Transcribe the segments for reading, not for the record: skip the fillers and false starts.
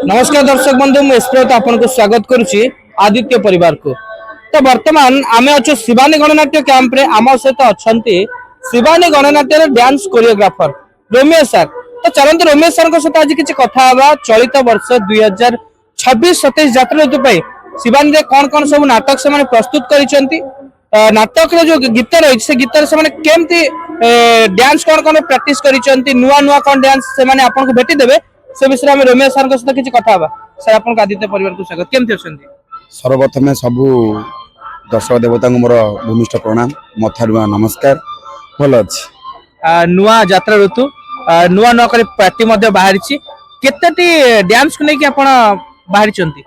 नमस्कार दर्शक बंधु मुझे आपको स्वागत करुच्ची आदित्य परिवार को। तो वर्तमान आम अच्छे शिवानी गणनाट्य कैंप रे आम सहित अच्छा Shivani Gananatya dance choreographer Romeo sir. तो चलते रोमियो सर सहित आज किसी कथा चलित वर्ष 2026-27 यात्रा ऋतु शिवानी कौन कौन सब नाटक से प्रस्तुत कर नाटक जो गीत रही से गीत से केमती डांस कौन कौन प्रैक्टिस कर नुआ नुआ कौन डांस से आपको भेटी देवे से विषय में रोमियो सर सहित किसी कथा सर आपन आदित्य परिवार को स्वागत। केमती अछंती? सर्वप्रथम सबू दर्शक देवता को मोर भूमिष्ठ प्रणाम मथारुआ नमस्कार। भल अच्छी नुआ यात्रा ऋतु नुआ नुआ कर पार्टी मध्य बाहरी केतेटी डांस को लेकिन आपण बाहरी चंती?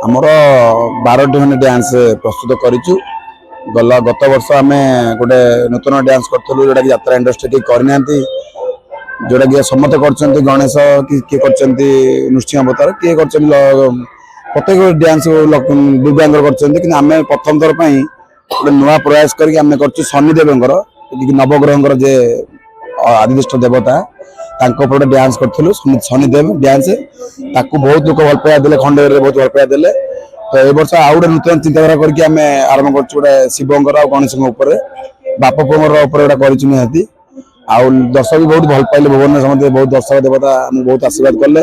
हमर 12टी खंडे डांस प्रस्तुत करिचु। गत वर्ष आमे गोटे नूतन डांस करथलु जोटा यात्रा इंडस्ट्री के करनांती जोटा कि समस्त करचंती गणेश कि करचंती नृसिंह अवतार कि करचंती प्रत्येक डांस दिव्यांग करचंती कि आमे प्रथम थर पई गोटे नुआ प्रयास करके आमे करचु शनिदेवंकर नवग्रहंकर जे आदिदेष्ट देवता तांको पर डांस करथलु शनिदेव डांस ताकू बहुत लोक भल पाया देले खंडेर बहुत भल पाया देले। तो ए वर्ष आउ गोटे नूतन चिंताधारा करके आमे आरंभ करचु गोटे शिवंकर और गणेश ऊपर बाप पुअर ऊपर गोटे करिचु निहाती आउ दर्शक भी बहुत भल पाइले। भुवन समस्त बहुत दर्शक देवता आम बहुत आशीर्वाद कले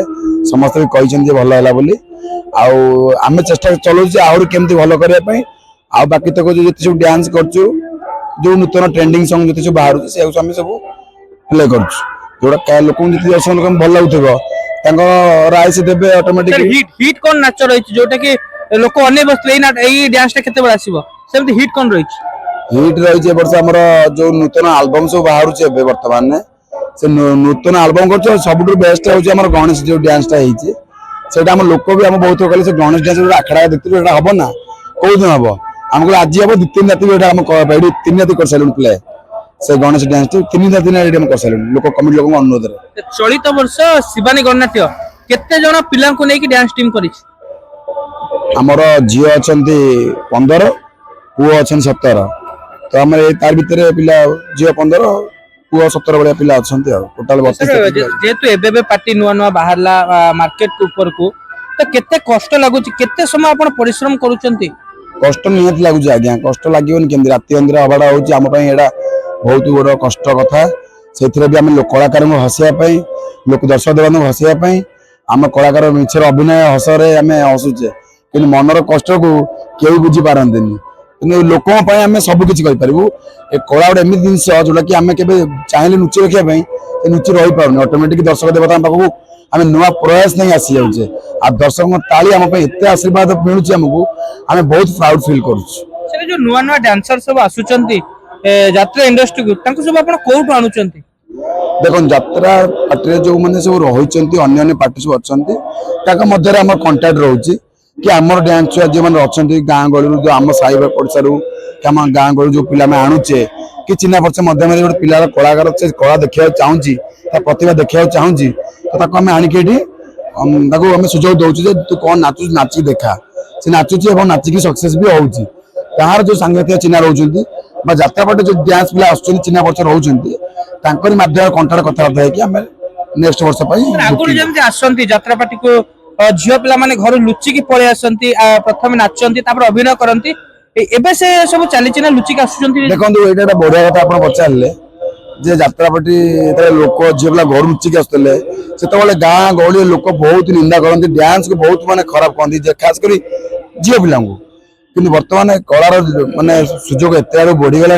समस्त भी कही भल है बोली आम चेष्टा चलाऊ आहरी केमती भल करने आ बाकी तक जो सब डांस करचु जो नूतन ट्रेंडिंग सॉन्ग जो सब बाहर से सब प्ले करचु जोड़ा लोक दर्शक भल लगुव राय से देवे ऑटोमेटिक हिट हिट कौन नाच रही जोटा कि लोक अने बसले डांस केते बेला आसीबो सेमती हिट कौन रही? हिट रही वर्ष आमर जो नूतन आल्बम सब बाहर बर्तमान से नूतन आल्बम कर सब बेस्ट हूँ गणेश जो डांसटा होता आम लोक भी आम बहुत कहले से गणेश डांस आखड़ा देखते हम ना कौ दिन हम आम आज हम 2-3 राति 3 राति कर सारे प्ले से गणेश डांस 3 राति कर सारे लोक कमिटी लोक अनुरोध चलित वर्ष शिवानी गणनाट्य केते जण पिला को लेकी डांस टीम करी? आमर झील अच्छा 15 पुओ अच्छा 17 तो आम तार भितर पिला झील 15 पुओ 17 भाया पिला अच्छा टोटाल जेहेतु एबे पार्टी नुआ नुआ बाहरला मार्केट ऊपर को तो केते कष्ट लगुच केते समय आपण परिश्रम करूचंती? कष्ट निहाती लगुच आज्ञा कष्ट लगे केमती राति अंधेर हवाटा होची आम पई एडा बहुत बड़ कष्ट कथा से भी आम कलाकार को हसैया लोक दर्शक देवान हसैया आम कलाकार मिछर अभिनय हसरे आम हसुचे कि मनर कष्ट को केउ बुझी पारंतिनी कि लोक आम सबकि करूँ ए कला गोटे एमती जिनस जोटा कि आम के चाहिए लुचि रखापी लुचि रही पार ऑटोमेटिक दर्शक देवता पाखक आम नुआ प्रयास नहीं आसी जाऊे आ दर्शक ताली आम एत आशीर्वाद मिलूँ आमको आम बहुत प्राउड फिल करुँ। जो नुआ नुआ डांसर सब आसुचंती यात्रा इंडस्ट्री को सब आपण कोठु आणुचंती? देखो यात्रा पार्टी जो मैंने सब रही अन्य पार्टी सब अच्छा मध्य आम कंटाक्ट रोचे कि आमर डांस जो मैंने अच्छा गाँ गहली जो आम साई पड़शार आम गाँ गहली जो पिला आणुचे कि चिन्ह परिचय मध्यम गोटे पिलार कलाकार से कला देखा चाहूँगी प्रतिभा देखा चाहूँगी तो आम आणिकी आम सुजोग दौचे तू कौन नाचु नाचिक देखा से नाचुची नाचिकी सक्सेस भी होची तार जो सांगठिक चिन्ह रोचे यात्रा पार्टी जो डांस पिला आसुच्च चिन्ह परिचय रोचे माध्यम कंटाक्ट कथबार्ता होमें नेक्स्ट वर्ष आसती यात्रा पार्टी को झील पिला माने घर लुचिकी पड़े आसती प्रथम नाचती अभिनय करती एबे से सब चली ना लुचिक आसुचंती? देखो ये बढ़िया कथा आप पचारे जे यात्रा पार्टी लोक झील पिला घर लुचिकी आसुले से गाँ गहली लोक बहुत निंदा करती डांस को बहुत माने खराब कहते खासकर झील पिला कि बर्तमान कलार माने सुजोग एत आड़ बढ़ीगला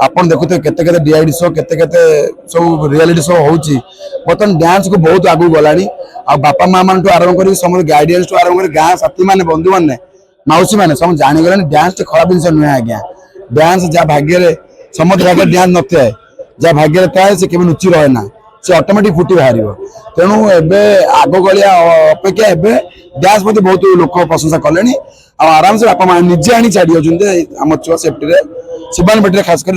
आप देखुते केते डीआईडी शो केते सब रियलिटी शो होची बर्तमान डांस को बहुत आगू गला आ बापा माँ मान आरंभ कर समस्त गार्डियंस आरंभ कर गाँ साथी मैंने बंधु मैंने मौसी मैंने सब जानीगला डांस खराब जिन नुहे आज्ञा डांस जहाँ भाग्य समस्त भाग्य डांस न थाए जहाँ भाग्य थाए से केवल लुचि रहे ना से ऑटोमेटिक फुटी बाहर तेणु एवं आग गलिया अपेक्षा एवं डांस मत बहुत लोक प्रशंसा कले आराम से बापा माँ निजे आनी छाड़ी आम छुआ सेफ्टी शिवानी पेटी खास कर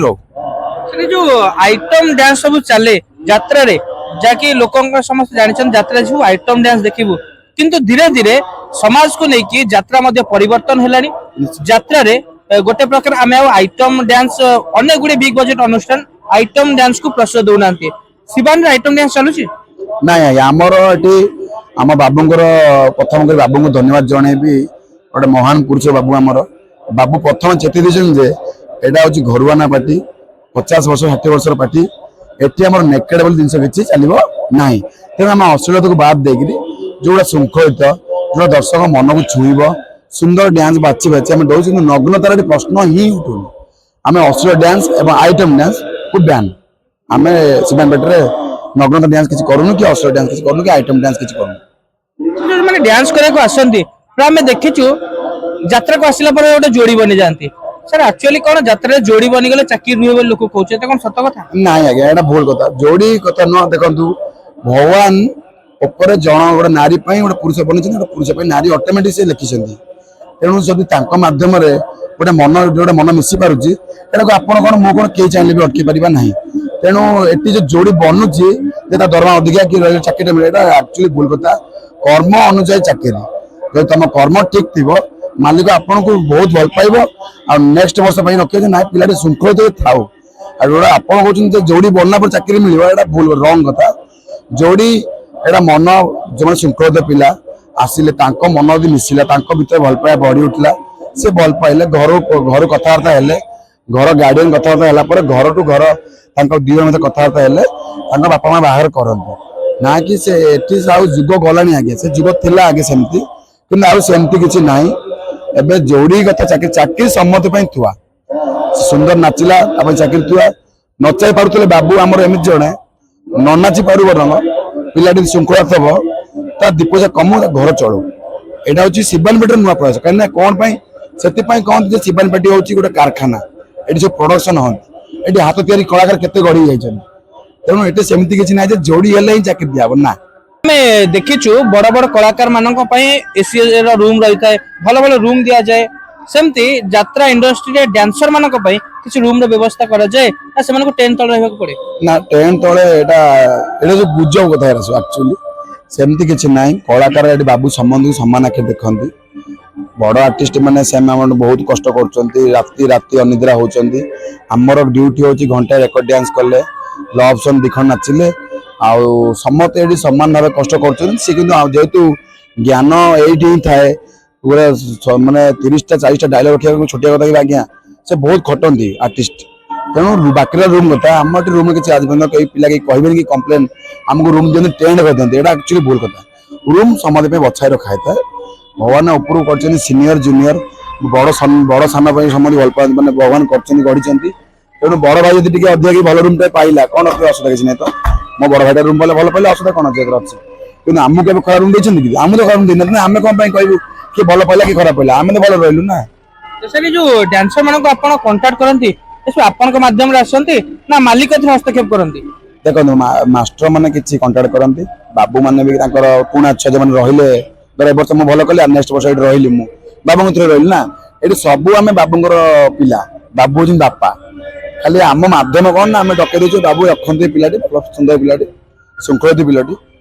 जो आइटम डांस सब चले यात्रा रे जाकि लोक समस्त जानी यात्रा जो आइटम डांस देखिबू किंतु धीरे धीरे समाज को लेकिन यात्रा मध्य परिवर्तन हेलानी यात्रा रे गोटे प्रकार आम आइटम डांस अनेक गुड़े बिग बजेट अनुष्ठान आइटम डांस को प्रश्रय दौना शिवानी आइटम डांस चलुची ନାଇଁ ଆଜ୍ଞା ଆମର ଏଠି ଆମ ବାବୁଙ୍କର ପ୍ରଥମ କରି ବାବୁଙ୍କୁ ଧନ୍ୟବାଦ ଜଣେଇବି। ଗୋଟେ ମହାନ ପୁରୁଷ ବାବୁ ଆମର ବାବୁ ପ୍ରଥମ ଚେତି ଦେଇଛନ୍ତି ଯେ ଏଇଟା ହଉଛି ଘରୁଆନା ପାର୍ଟି 50 ବର୍ଷ 60 ବର୍ଷର ପାର୍ଟି ଏଠି ଆମର ନେକେଡ ବୋଲି ଜିନିଷ କିଛି ଚାଲିବ ନାହିଁ। ତେଣୁ ଆମେ ଅଶ୍ଳୀଳତାକୁ ବାଦ ଦେଇକିରି ଯୋଉଟା ଶୃଙ୍ଖଳିତ ଯୋଉଟା ଦର୍ଶକ ମନକୁ ଛୁଇଁବ ସୁନ୍ଦର ଡ୍ୟାନ୍ସ ବାଛି ବାଛି ଆମେ ଦଉଛୁ କିନ୍ତୁ ନଗ୍ନତାର ଏଠି ପ୍ରଶ୍ନ ହିଁ ଉଠୁନି। ଆମେ ଅଶ୍ଳୀଳ ଡ୍ୟାନ୍ସ ଏବଂ ଆଇଟମ ଡ୍ୟାନ୍ସ କୁ ବ୍ୟାନ୍ ଆମେ ସିବାନ ପେଟରେ ନଗ୍ନତା ଡ୍ୟାନ୍ସ କିଛି କରୁନୁ କି ଅଶ୍ଳୀଳ ଡ୍ୟାନ୍ସ କିଛି କରୁନୁ କି ଆଇଟମ ଡ୍ୟାନ୍ସ କିଛି କରୁନୁ। ମାନେ ଡ୍ୟାନ୍ସ କରିବାକୁ ଆସନ୍ତି ପ୍ରାୟ ଆମେ ଦେଖିଛୁ ଯାତ୍ରାକୁ ଆସିଲା ପରେ ଗୋଟେ ଯୋଡି ବନି ଯାଆନ୍ତି। ସାର୍ ଆକ୍ଚୁଆଲି କଣ ଯାତ୍ରାରେ ଯୋଡି ବନିଗଲେ ଚାକିରି ରୁହେ ବୋଲି ଲୋକ କହୁଛନ୍ତି, ଏଟା କଣ ସତ କଥା? ନାଇଁ ଆଜ୍ଞା ଏଇଟା ଭୁଲ କଥା। ଯୋଡି କଥା ନୁହଁ। ଦେଖନ୍ତୁ ଭଗବାନ ଉପରେ ଜଣ ଗୋଟେ ନାରୀ ପାଇଁ ଗୋଟେ ପୁରୁଷ ବନିଛନ୍ତି, ଗୋଟେ ପୁରୁଷ ପାଇଁ ନାରୀ ଅଟୋମେଟିକ ସେ ଲେଖିଛନ୍ତି। ତେଣୁ ଯଦି ତାଙ୍କ ମାଧ୍ୟମରେ ଗୋଟେ ମନ ମିଶି ପାରୁଛି ଏଟାକୁ ଆପଣ କଣ ମୁଁ କଣ କେହି ଚାହିଁଲେ ବି ଅଟକେଇ ପାରିବା ନାହିଁ। ତେଣୁ ଏଠି ଯୋଉ ଯୋଡି ବନୁଛି ଯେ ତା ଦରମା ଅଧିକା କି ଚାକିରି ମିଳେ ଏଟା ଆକ୍ଚୁଆଲି ଭୁଲ କଥା। କର୍ମ ଅନୁଯାୟୀ ଚାକିରି ଯଦି ତମ କର୍ମ ଠିକ ଥିବ ମାଲିକ ଆପଣଙ୍କୁ ବହୁତ ଭଲ ପାଇବ ଆଉ ନେକ୍ସଟ ବର୍ଷ ପାଇଁ ରଖିବ ଯେ ନାଇଁ ପିଲାଟି ଶୃଙ୍ଖଳିତ ଥାଉ। ଆଉ ଯୋଉଟା ଆପଣ କହୁଛନ୍ତି ଯେ ଯୋଡି ବନିଲା ପରେ ଚାକିରି ମିଳିବ ଏଟା ଭୁଲ ରଙ୍ଗ କଥା। ଯୋଡି ଏଟା ମନ ଯୋଉମାନେ ଶୃଙ୍ଖଳିତ ପିଲା ଆସିଲେ ତାଙ୍କ ମନ ଯଦି ମିଶିଲା ତାଙ୍କ ଭିତରେ ଭଲ ପାଇବା ବଢି ଉଠିଲା ସେ ଭଲ ପାଇଲେ ଘରୁ କଥାବାର୍ତ୍ତା ହେଲେ ଘର ଗାର୍ଡିଆନ କଥାବାର୍ତ୍ତା ହେଲା ପରେ ଘରଠୁ ଘର ତାଙ୍କ ଦି ଜଣ ମଧ୍ୟରେ କଥାବାର୍ତ୍ତା ହେଲେ ତାଙ୍କ ବାପା ମା ବାହାଘର କରନ୍ତି। ନା କି ସେ ଏଠି ଆଉ ଯୁଗ ଗଲାଣି ଆଗେ ସେ ଯୁଗ ଥିଲା ଆଗେ ସେମିତି କିନ୍ତୁ ଆଉ ସେମିତି କିଛି ନାହିଁ। ଏବେ ଯୋଡି କଥା ଚାକିରି ସମସ୍ତ ପାଇଁ ଥୁଆ ସୁନ୍ଦର ନାଚିଲା ତା ପାଇଁ ଚାକିରି ଥୁଆ ନଚାଇ ପାରୁଥିଲେ ବାବୁ ଆମର ଏମିତି ଜଣେ ନ ନାଚି ପାରୁ ବରଂ ପିଲାଟି ଶୃଙ୍ଖଳା ଥବ ତା ଦି ପଇସା କମୁ ତା ଘର ଚଳୁ। ଏଇଟା ହଉଛି ଶିବାନ ପେଟର ନୂଆ ପ୍ରୟାସ। କାହିଁକି ନା କଣ ପାଇଁ ସେଥିପାଇଁ କହନ୍ତି ଯେ ଶିବାନ ପେଟି ହଉଛି ଗୋଟେ କାରଖାନା। ଏଠି ସବୁ ପ୍ରଡକ୍ସନ ହନ୍ତି ଏଠି ହାତ ତିଆରି କଳାକାର କେତେ ଗଢି ଯାଇଛନ୍ତି। ତେଣୁ ଏଠି ସେମିତି କିଛି ନାହିଁ ଯେ ଯୋଡି ହେଲେ ହିଁ ଚାକିରି ଦିଆହବ ନା। ଆମେ ଦେଖିଛୁ ବଡ ବଡ କଳାକାର ମାନଙ୍କ ପାଇଁ ଏସି ର ରୁମ ରହିଥାଏ, ଭଲ ଭଲ ରୁମ ଦିଆଯାଏ। ସେମିତି ଯାତ୍ରା ଇଣ୍ଡଷ୍ଟ୍ରିରେ ଡ୍ୟାନ୍ସର ମାନଙ୍କ ପାଇଁ କିଛି ରୁମ ର ବ୍ୟବସ୍ଥା କରାଯାଏ ନା ସେମାନଙ୍କୁ ଟେଣ୍ଟ ତଳେ ରହିବାକୁ ପଡେ? ନା ଟେଣ୍ଟ ତଳେ ଏଇଟା ଯୋଉ ଗୁଜବ କଥା ଆକ୍ଚୁଆଲି ସେମିତି କିଛି ନାହିଁ। କଳାକାର ଏଠି ବାବୁ ସମସ୍ତଙ୍କୁ ସମାନ ଆଖି ଦେଖନ୍ତି। ବଡ ଆର୍ଟିଷ୍ଟ ମାନେ ସେମାନେ ବହୁତ କଷ୍ଟ କରୁଛନ୍ତି, ରାତି ରାତି ଅନିଦ୍ରା ହଉଛନ୍ତି। ଆମର ଡ୍ୟୁଟି ହଉଛି ଘଣ୍ଟାଏ ରେକର୍ଡ ଡ୍ୟାନ୍ସ କଲେ ଲଭ ସଙ୍ଗ ଦି ଖଣ୍ଡ ନାଚିଲେ ଆଉ ସମସ୍ତେ ଏଠି ସମାନ ଭାବେ କଷ୍ଟ କରୁଛନ୍ତି। ସେ କିନ୍ତୁ ଯେହେତୁ ଜ୍ଞାନ ଏଇଠି ହିଁ ଥାଏ ପୁରା ମାନେ 30ଟା 40ଟା ଡାଇଲଗ ରଖିବାକୁ ଛୋଟିଆ କଥା କି ଆଜ୍ଞା ସେ ବହୁତ ଖଟନ୍ତି ଆର୍ଟିଷ୍ଟ। ତେଣୁ ବାକିର ରୁମ କଥା ଆମ ଏଠି ରୁମ କିଛି ଆଜି ପର୍ଯ୍ୟନ୍ତ କେହି ପିଲା କେହି କହିବେନି କି କମ୍ପ୍ଲେନ ଆମକୁ ରୁମ ଦିଅନ୍ତି ଟେଣ୍ଟ କରିଦିଅନ୍ତି ଏଇଟା ଆକ୍ଚୁଆଲି ଭୁଲ କଥା। ରୁମ ସମସ୍ତ ପାଇଁ ବଛାଇ ରଖା ହେଇଥାଏ। ଭଗବାନ ଉପରକୁ କରିଛନ୍ତି ସିନିୟର ଜୁନିୟର ବଡ ସାନ ପାଇଁ ସମସ୍ତେ ଭଲ ପାଆନ୍ତି ମାନେ ଭଗବାନ କରିଛନ୍ତି ଗଢିଛନ୍ତି। ତେଣୁ ବଡ ଭାଇ ଯଦି ଟିକେ ଅଧିକ ଭଲ ରୁମ ଟେ ପାଇଲା କଣ ଅସୁବିଧା କିଛି ନାହିଁ ତ ମୋ ବଡ ଭାଇଟା ରୁମ ପାଇଲେ ଭଲ ପାଇଲେ ଅସୁବିଧା କଣ ଅଛି କିନ୍ତୁ ଆମକୁ କେବେ ଖରାପ ରୁମ ଦେଇଛନ୍ତି କି? ଆମକୁ ତ ଖରାପ ରୁମ ଦେଇନାହାନ୍ତି। ଆମେ କଣ ପାଇଁ କହିବୁ କିଏ ଭଲ ପାଇଲା କି ଖରାପ ପାଇଲା ଆମେ ତ ଭଲ ରହିଲୁ ନା। ସାର୍ ଏ ଯୋଉ ଡ୍ୟାନ୍ସର ମାନଙ୍କୁ ଆପଣ କଣ୍ଟାକ୍ଟ କରନ୍ତି ଏସବୁ ଆପଣଙ୍କ ମାଧ୍ୟମରେ ଆସନ୍ତି ନା ମାଲିକ ଏଥିରେ ହସ୍ତକ୍ଷେପ କରନ୍ତି? ଦେଖନ୍ତୁ ମାଷ୍ଟର ମାନେ କିଛି କଣ୍ଟାକ୍ଟ କରନ୍ତି, ବାବୁ ମାନେ ବି ତାଙ୍କର ପୁଣା ଛୁଆ ଯୋଉମାନେ ରହିଲେ ଧର ଏ ବର୍ଷ ମୁଁ ଭଲ କଲି ଆଉ ନେକ୍ସଟ ବର୍ଷ ଏଠି ରହିଲି ମୁଁ ବାବୁଙ୍କ ଥ୍ରୁରେ ରହିଲି ନା। ଏଠି ସବୁ ଆମେ ବାବୁଙ୍କର ପିଲା ବାବୁ ହଉଛନ୍ତି ବାପା। ଖାଲି ଆମ ମାଧ୍ୟମ କଣ ନା ଆମେ ଡକେଇ ଦଉଛୁ ବାବୁ ରଖନ୍ତି ପିଲାଟି ସୁନ୍ଦର ପିଲାଟି ଶୃଙ୍ଖଳିତ ପିଲାଟି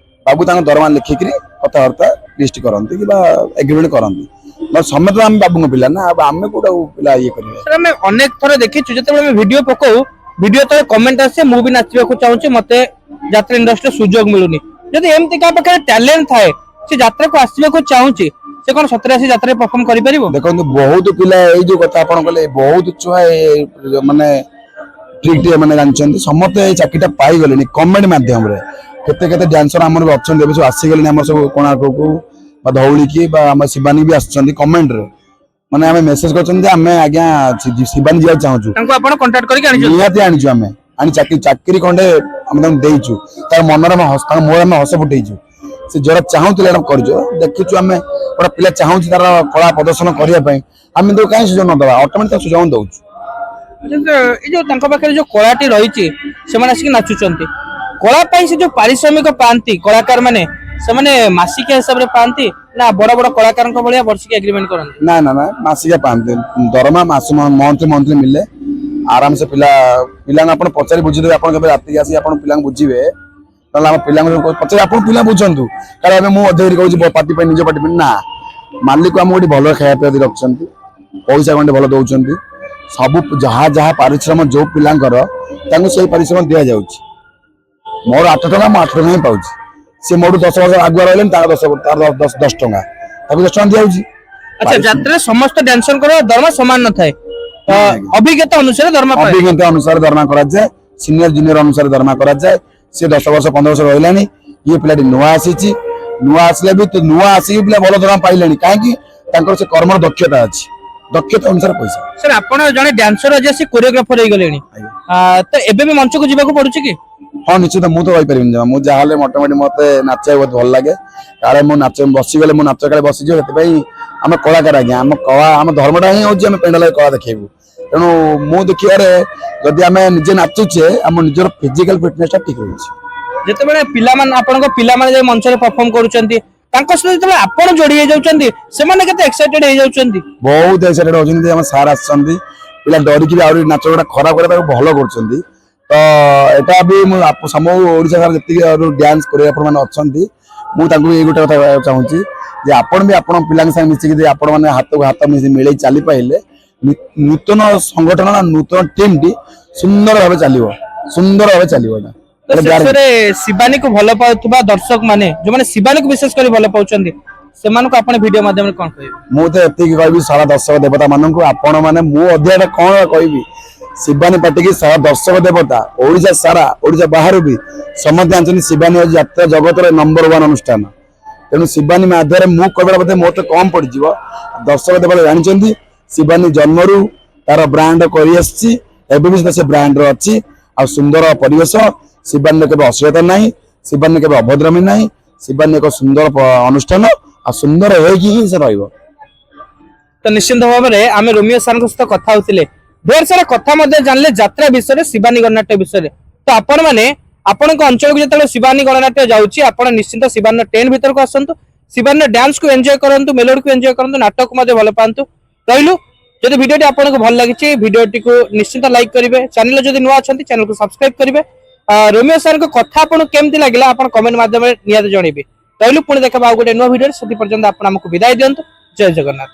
ବାବୁ ତାଙ୍କ ଦରମା ଲେଖିକିରି କଥାବାର୍ତ୍ତା ଲିଷ୍ଟ କରନ୍ତି କିମ୍ବା ଏଗ୍ରିମେଣ୍ଟ କରନ୍ତି। ସମେତ ଆମେ ବାବୁଙ୍କ ପିଲା ନା ଆମେ କୋଉଟା ପିଲା ଇଏ କରିବେ। ସାର୍ ଆମେ ଅନେକ ଥର ଦେଖିଛୁ ଯେତେବେଳେ ଆମେ ଭିଡିଓ ପକାଉ ଭିଡିଓ ତଳେ କମେଣ୍ଟ ଆସେ ମୁଁ ବି ନାଚିବାକୁ ଚାହୁଁଛି ମତେ ଯାତ୍ରା ଇଣ୍ଡଷ୍ଟ୍ରିରେ ସୁଯୋଗ ମିଳୁନି। ଯଦି ଏମିତି କାହା ପାଖରେ ଟ୍ୟାଲେଣ୍ଟ ଥାଏ ସେ ଯାତ୍ରାକୁ ଆସିବାକୁ ଚାହୁଁଛି ସେ କଣ ସତରେ ଆସି ଯାତ୍ରାରେ ପରଫର୍ମ କରିପାରିବ? ଦେଖନ୍ତୁ ବହୁତ ପିଲା ଏଇ ଯୋଉ କଥା ଆପଣ କହିଲେ ବହୁତ ଛୁଆ ମାନେ ଟ୍ରିକ୍ ମାନେ ଜାଣିଛନ୍ତି ସମସ୍ତେ ଏଇ ଚାକିରିଟା ପାଇଗଲେଣି କମେଣ୍ଟ ମାଧ୍ୟମରେ। କେତେ କେତେ ଡ୍ୟାନ୍ସର ଆମର ବି ଅଛନ୍ତି ଏବେ ସବୁ ଆସିଗଲେଣି ଆମର ସବୁ କୋଣାର୍କକୁ ବା ଧଉଳିକି ବା ଆମ ଶିବାନୀ ବି ଆସିଛନ୍ତି କମେଣ୍ଟରେ ମାନେ ଆମେ ମେସେଜ କରିଛନ୍ତି ଯେ ଆମେ ଆଜ୍ଞା ଶିବାନୀ ଯିବାକୁ ଚାହୁଁଛୁ। ତାଙ୍କୁ ଆପଣ କଣ୍ଟାକ୍ଟ କରିକି ଆଣିଛନ୍ତି? ନିହାତି ଆଣିଛୁ ଆମେ ଆଣି ଚାକିରି ଖଣ୍ଡେ ଆମେ ତାଙ୍କୁ ଦେଇଛୁ। ତାର ମନରେ ତାଙ୍କ ମୁହଁରେ ଆମେ ହସ ଫୁଟେଇଛୁ। ସେ ଯୋଉଟା ଚାହୁଁଥିଲେ ଏଇଟା କରିଛୁ। ଦେଖିଛୁ ଆମେ ଗୋଟେ ପିଲା ଚାହୁଁଛି ତାର କଳା ପ୍ରଦର୍ଶନ କରିବା ପାଇଁ ଆମେ ତାକୁ କାହିଁ ସୁଯୋଗ ନ ଦେବା ଅଟୋମେଟିକ ତାକୁ ସୁଯୋଗ ଦଉଛୁ। ଏଇ ଯୋଉ ତାଙ୍କ ପାଖରେ ଯୋଉ କଳାଟି ରହିଛି ସେମାନେ ଆସିକି ନାଚୁଛନ୍ତି କଳା ପାଇଁ ସେ ଯୋଉ ପାରିଶ୍ରମିକ ପାଆନ୍ତି କଳାକାର ମାନେ ସେମାନେ ମାସିକିଆ ହିସାବରେ ପାଆନ୍ତି ନା ବଡ ବଡ କଳାକାରଙ୍କ ଭଳିଆ ବର୍ଷିକ ଏଗ୍ରିମେଣ୍ଟ କରନ୍ତି? ନା ନା ନା ମାସିକିଆ ପାଆନ୍ତି ଦରମା ମନ୍ଥଲି ମିଳେ ଆରାମସେ ପିଲାଙ୍କୁ ଆପଣ ପଚାରି ବୁଝିଦେବେ। ଆପଣ କେବେ ରାତିକି ଆସି ଆପଣ ପିଲାଙ୍କୁ ବୁଝିବେ ତାହେଲେ ଆମ ପିଲାଙ୍କୁ ପଚାରି ଆପଣ ପିଲା ବୁଝନ୍ତୁ କାରଣ ଏବେ ମୁଁ ଅଧେରି କହୁଛି ପାର୍ଟି ପାଇଁ ନିଜ ପାର୍ଟି ପାଇଁ ନା ମାଲିକ ଆମକୁ ଏଠି ଭଲ ଖାଇବା ପିଇବା ରଖିଛନ୍ତି ପଇସା ଗଣ୍ଡେ ଭଲ ଦଉଛନ୍ତି। ସବୁ ଯାହା ଯାହା ପାରିଶ୍ରମ ଯୋଉ ପିଲାଙ୍କର ତାଙ୍କୁ ସେଇ ପାରିଶ୍ରମ ଦିଆଯାଉଛି। ମୋର 8 ଟଙ୍କା ମୁଁ 8 ଟଙ୍କା ହିଁ ପାଉଛି ସେ ମୋଠୁ 10 ବର୍ଷ ଆଗୁଆ ରହିଲେଣି ତାର 10 ଟଙ୍କା ତାକୁ 10 ଟଙ୍କା ଦିଆଯାଉଛି। আচ্ছা যাত্রায় সমস্ত ড্যান্সরଙ୍କର দরমা সমান নଥାଏ অভিজ্ঞতা অনুসারে দরমা পায় অভিজ্ঞতা অনুসারে দরমা କରାଯାଏ সিনিয়র জুনিয়র অনুসারে দরমা କରାଯାଏ। ସେ 10 ବର୍ଷ 15 ବର୍ଷ ରହିଲାଣି ଇଏ ପିଲାଟି ନୂଆ ଆସିଛି ନୂଆ ଆସିଲେ ବି ନୂଆ ଆସିକି ପିଲା ଭଲ ଦରମା ପାଇଲେଣି କାହିଁକି ତାଙ୍କର ସେ କର୍ମର ଦକ୍ଷତା ଅଛି ଦକ୍ଷତା ଅନୁସାରେ ପଇସା। স্যার ଆପଣ ଜଣେ ଡ୍ୟାନ୍ସର ଆଜି ଆସି କୋରିଓଗ୍ରାଫର ହେଇଗଲେଣି ତ ଏବେ ବି ମଞ୍ଚକୁ ଯିବାକୁ ପଡୁଛି କି? ହଁ ନିଶ୍ଚିତ ମୁଁ ତ ରହିପାରିବିନି ଜମା ମୁଁ ଯାହାହେଲେ ମୋଟାମୋଟି ମତେ ନାଚିବାକୁ ବହୁତ ଭଲ ଲାଗେ କାଳେ ମୁଁ ନାଚ ବସିଗଲେ ମୁଁ ନାଚ କାଳେ ବସିଯିବ ସେଥିପାଇଁ ଆମେ କଳାକାର ଆଜ୍ଞା ଆମ କଳା ଆମ ଧର୍ମଟା ହିଁ ହଉଛି ଆମେ ପେଣ୍ଡାଲରେ କଳା ଦେଖେଇବୁ ତେଣୁ ମୁଁ ଦେଖିବାରେ ଯଦି ଆମେ ନିଜେ ନାଚୁଛେ ଆମ ନିଜର ଫିଜିକାଲ ଫିଟନେସ ଟା ଠିକ ରହୁଛି। ଯେତେବେଳେ ପିଲାମାନେ ଆପଣଙ୍କ ପିଲାମାନେ ଯାଇ ମଞ୍ଚରେ ପରଫର୍ମ କରୁଛନ୍ତି ତାଙ୍କ ସହିତ ଯେତେବେଳେ ଆପଣ ଯୋଡି ହେଇଯାଉଛନ୍ତି ସେମାନେ କେତେ ଏକ୍ସାଇଟେଡ ହେଇଯାଉଛନ୍ତି ବହୁତ ଏକ୍ସାଇଟେଡ ହଉଛନ୍ତି ଆମ ସାର୍ ଆସିଛନ୍ତି ପିଲା ଡରିକି ବି ଆହୁରି ନାଚ ଗୁଡା ଖରାପ করে ତାକୁ ଭଲ କରୁଛନ୍ତି ତ ଏଟା ବି ମୁଁ ସମୂହ ଓଡ଼ିଶା ସାରା ଯେତିକି ଡ୍ୟାନ୍ସ କୋରିଓଗ୍ରାଫର ମାନେ ଅଛନ୍ତି ମୁଁ ତାଙ୍କୁ ଏଇ ଗୋଟେ କଥା କହିବାକୁ ଚାହୁଁଛି ଯେ ଆପଣ ବି ଆପଣ ପିଲାଙ୍କ ସାଙ୍ଗେ ମିଶିକି ଆପଣ ମାନେ ହାତକୁ ହାତ ମିଳେଇ ଚାଲି ପାଇଲେ ନୂତନ ସଂଗଠନ ନୂତନ ଟିମଟି ସୁନ୍ଦର ଭାବେ ଚାଲିବ ଏଟା ତ ଶେଷରେ ଶିବାନୀକୁ ଭଲ ପାଉଥିବା ଦର୍ଶକ ମାନେ ଯୋଉମାନେ ଶିବାନୀକୁ ବିଶେଷ କରି ଭଲ ପାଉଛନ୍ତି ସେମାନଙ୍କୁ ଆପଣ ଭିଡିଓ ମାଧ୍ୟମରେ କଣ କହିବେ? ମୁଁ ତ ଏତିକି କହିବି ସାରା ଦର୍ଶକ ଦେବତା ମାନଙ୍କୁ ଆପଣ ମାନେ ମୁଁ ଅଧିକା କଣ କହିବି ଶିବାନୀ ପାଟିକି ସାରା ଦର୍ଶକ ଦେବତା ଓଡ଼ିଶା ସାରା ଓଡ଼ିଶା ବାହାରୁ ବି ସମସ୍ତେ ଜାଣିଛନ୍ତି ଶିବାନୀ ହଉଛି ଯାତ୍ରା ଜଗତର ନମ୍ବର 1 ଅନୁଷ୍ଠାନ ତେଣୁ ଶିବାନୀ ମାଧ୍ୟମରେ ମୁଁ କହିବା ବୋଧେ ମୋତେ କମ ପଡିଯିବ ଦର୍ଶକ ଦେବତା ଜାଣିଛନ୍ତି ଶିବାନୀ ଜନ୍ମରୁ ତାର ବ୍ରାଣ୍ଡ କରି ଆସିଛି ଏବେ ବି ସେ ବ୍ରାଣ୍ଡର ଅଛି ଆଉ ସୁନ୍ଦର ପରିବେଶ ଶିବାନୀର କେବେ ଅଶ୍ଳୀଳତା ନାହିଁ ଶିବାନୀ କେବେ ଅଭଦ୍ରାମୀ ନାହିଁ ଶିବାନୀ ଏକ ସୁନ୍ଦର ଅନୁଷ୍ଠାନ ଆଉ ସୁନ୍ଦର ହେଇକି ହିଁ ସେ ରହିବ। ତ ନିଶ୍ଚିନ୍ତ ଭାବରେ ଆମେ ରୋମିଓ ସାରଙ୍କ ସହିତ କଥା ହଉଥିଲେ ଢେର ସାରା କଥା ମଧ୍ୟ ଜାଣିଲେ ଯାତ୍ରା ବିଷୟରେ ଶିବାନୀ ଗଣନାଟ୍ୟ ବିଷୟରେ ତ ଆପଣ ମାନେ ଆପଣଙ୍କ ଅଞ୍ଚଳକୁ ଯେତେବେଳେ ଶିବାନୀ ଗଣନାଟ୍ୟ ଯାଉଛି ଆପଣ ନିଶ୍ଚିନ୍ତ ଶିବାନୀର ଟେଣ୍ଟ ଭିତରକୁ ଆସନ୍ତୁ ଶିବାନୀର ଡ୍ୟାନ୍ସକୁ ଏନ୍ଜୟ କରନ୍ତୁ ମେଲୋଡିକୁ ଏନ୍ଜୟ କରନ୍ତୁ ନାଟକକୁ ମଧ୍ୟ ଭଲ ପାଆନ୍ତୁ ରହିଲୁ ଯଦି ଭିଡିଓଟି ଆପଣଙ୍କୁ ଭଲ ଲାଗିଛି ଭିଡିଓଟିକୁ ନିଶ୍ଚିନ୍ତ ଲାଇକ୍ କରିବେ ଚ୍ୟାନେଲ ଯଦି ନୂଆ ଅଛନ୍ତି ଚ୍ୟାନେଲକୁ ସବସ୍କ୍ରାଇବ କରିବେ ରୋମିଓ ସାରଙ୍କ କଥା ଆପଣଙ୍କୁ କେମିତି ଲାଗିଲା ଆପଣ କମେଣ୍ଟ ମାଧ୍ୟମରେ ନିହାତି ଜଣେଇବେ ରହିଲୁ ପୁଣି ଦେଖା ଆଉ ଗୋଟେ ନୂଆ ଭିଡିଓରେ ସେଥି ପର୍ଯ୍ୟନ୍ତ ଆପଣ ଆମକୁ ବିଦାୟ ଦିଅନ୍ତୁ ଜୟ ଜଗନ୍ନାଥ।